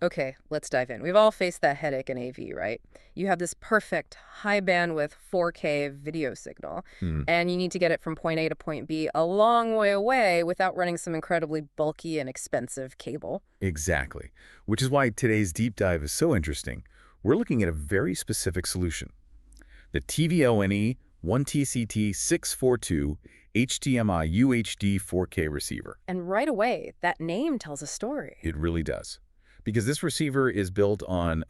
Okay, let's dive in. We've all faced that headache in AV, right? You have this perfect high bandwidth 4K video signal, Hmm, and you need to get it from point A to point B a long way away without running some incredibly bulky and expensive cable. exactly. Which is why today's deep dive is so interesting. We're looking at a very specific solution. The tvONE 1T-CT-642 HDMI UHD 4K receiver. And right away, that name tells a story. It really does. Because this receiver is built on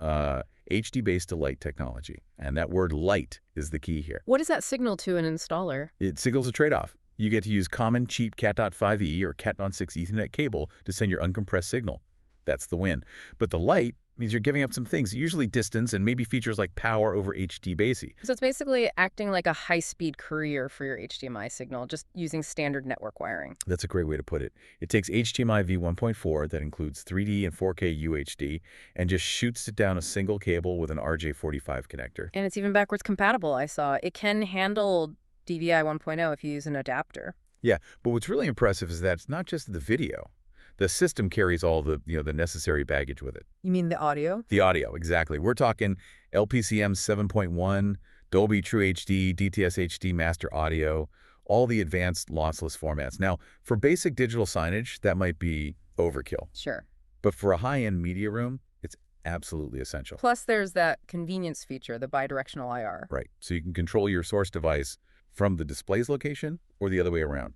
HDBaseT Lite technology. And that word light is the key here. What does that signal to an installer? It signals a trade-off. You get to use common, cheap Cat.5e or Cat.6 Ethernet cable to send your uncompressed signal. That's the win. But the light means you're giving up some things, usually distance and maybe features like power over HDBaseT. So it's basically acting like a high-speed courier for your HDMI signal, just using standard network wiring. That's a great way to put it. It takes HDMI v1.4 that includes 3D and 4K UHD and just shoots it down a single cable with an RJ45 connector. And it's even backwards compatible, I saw. It can handle DVI 1.0 if you use an adapter. Yeah, but what's really impressive is that it's not just the video. The system carries all the necessary baggage with it. You mean the audio? The audio, exactly. We're talking LPCM 7.1, Dolby True HD, DTS HD Master Audio, all the advanced lossless formats. Now, for basic digital signage, that might be overkill. Sure. But for a high-end media room, it's absolutely essential. Plus, there's that convenience feature, the bidirectional IR. Right. So you can control your source device from the display's location or the other way around.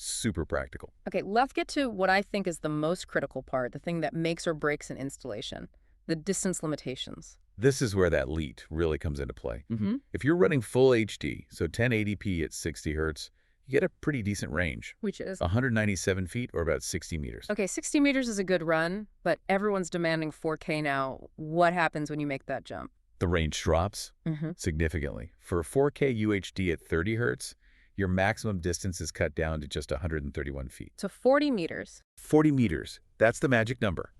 Super practical. Okay, let's get to what I think is the most critical part, the thing that makes or breaks an installation, the distance limitations. This is where that LEAT really comes into play. Mm-hmm. If you're running full HD, so 1080p at 60 hertz, you get a pretty decent range. Which is? 197 feet or about 60 meters. Okay, 60 meters is a good run, but everyone's demanding 4K now. What happens when you make that jump? The range drops Mm-hmm. significantly. For 4K UHD at 30 hertz, your maximum distance is cut down to just 131 feet. So 40 meters. 40 meters, that's the magic number.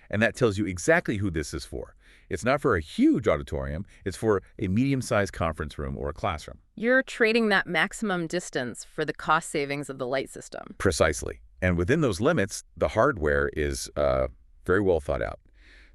And that tells you exactly who this is for. It's not for a huge auditorium, it's for a medium-sized conference room or a classroom. You're trading that maximum distance for the cost savings of the light system. Precisely. And within those limits, the hardware is very well thought out.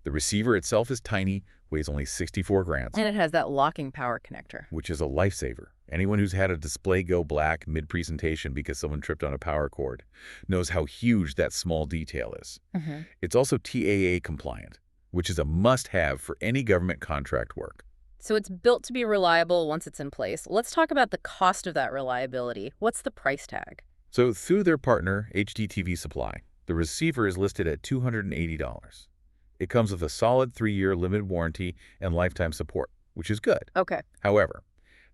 The receiver itself is tiny, weighs only 64 grams, And it has that locking power connector. which is a lifesaver. Anyone who's had a display go black mid-presentation because someone tripped on a power cord knows how huge that small detail is. Mm-hmm. It's also TAA compliant, which is a must-have for any government contract work. So it's built to be reliable once it's in place. Let's talk about the cost of that reliability. What's the price tag? So through their partner, HDTV Supply, the receiver is listed at $280. It comes with a solid 3-year limited warranty and lifetime support, which is good. Okay. However,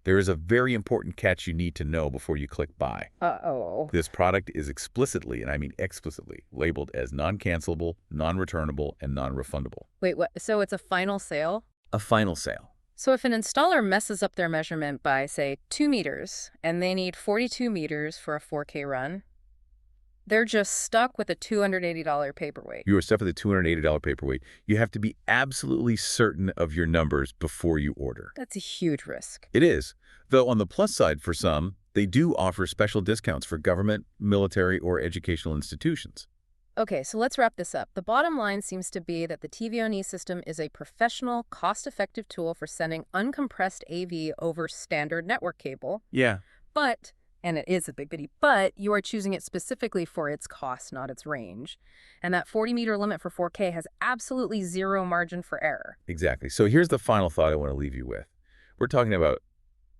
there is a very important catch you need to know before you click buy. Uh-oh. This product is explicitly, and I mean explicitly, labeled as non-cancelable, non-returnable, and non-refundable. Wait, what? So it's a final sale? A final sale. So if an installer messes up their measurement by, say, 2 meters, and they need 42 meters for a 4K run, they're just stuck with a $280 paperweight. You are stuck with a $280 paperweight. You have to be absolutely certain of your numbers before you order. That's a huge risk. It is. Though on the plus side for some, they do offer special discounts for government, military, or educational institutions. Okay, so let's wrap this up. The bottom line seems to be that the tvONE system is a professional, cost-effective tool for sending uncompressed AV over standard network cable. Yeah. But, and it is a big bitty, but you are choosing it specifically for its cost, not its range. And that 40-meter limit for 4K has absolutely zero margin for error. Exactly. So here's the final thought I want to leave you with. We're talking about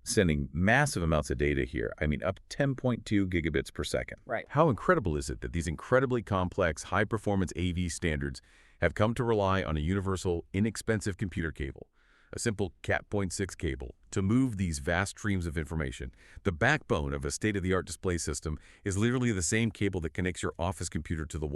sending massive amounts of data here. I mean, up 10.2 gigabits per second. Right. How incredible is it that these incredibly complex, high-performance AV standards have come to rely on a universal, inexpensive computer cable, a simple Cat.6 cable, to move these vast streams of information? The backbone of a state-of-the-art display system is literally the same cable that connects your office computer to the